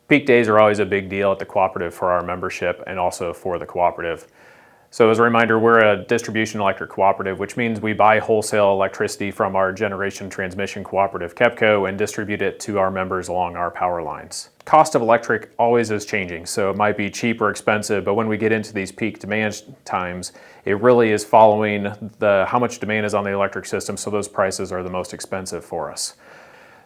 Peak days are always a big deal at the cooperative for our membership and also for the cooperative. So as a reminder, we're a distribution electric cooperative, which means we buy wholesale electricity from our generation transmission cooperative, KEPCO, and distribute it to our members along our power lines. Cost of electric always is changing, so it might be cheap or expensive, but when we get into these peak demand times, it really is following how much demand is on the electric system, so those prices are the most expensive for us.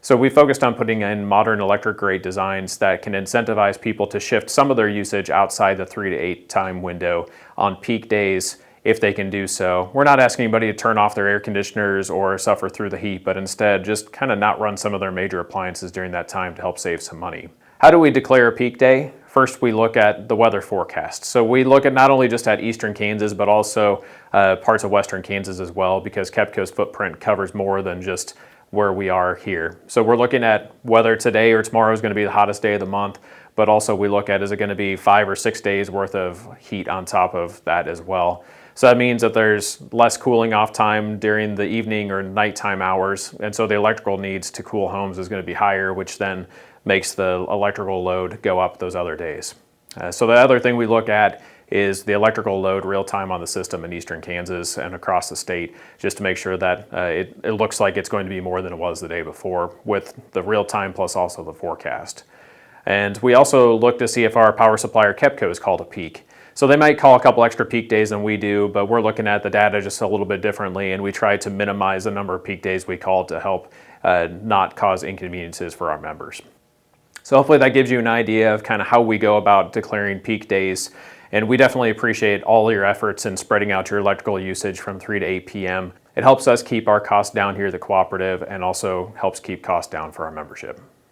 So we focused on putting in modern electric grade designs that can incentivize people to shift some of their usage outside the 3 to 8 time window on peak days if they can do so. We're not asking anybody to turn off their air conditioners or suffer through the heat, but instead just kind of not run some of their major appliances during that time to help save some money. How do we declare a peak day? First, we look at the weather forecast. So we look at not only just at eastern Kansas, but also parts of western Kansas as well, because KEPCO's footprint covers more than just where we are here. So we're looking at whether today or tomorrow is going to be the hottest day of the month, but also we look at, is it going to be 5 or 6 days worth of heat on top of that as well. So that means that there's less cooling off time during the evening or nighttime hours, and so the electrical needs to cool homes is going to be higher, which then makes the electrical load go up those other days. So the other thing we look at is the electrical load real time on the system in eastern Kansas and across the state, just to make sure that it looks like it's going to be more than it was the day before with the real time plus also the forecast. And we also look to see if our power supplier KEPCO is called a peak. So they might call a couple extra peak days than we do, but we're looking at the data just a little bit differently, and we try to minimize the number of peak days we call to help not cause inconveniences for our members. So hopefully that gives you an idea of kind of how we go about declaring peak days. And we definitely appreciate all your efforts in spreading out your electrical usage from 3 to 8 p.m. It helps us keep our costs down here at the cooperative and also helps keep costs down for our membership.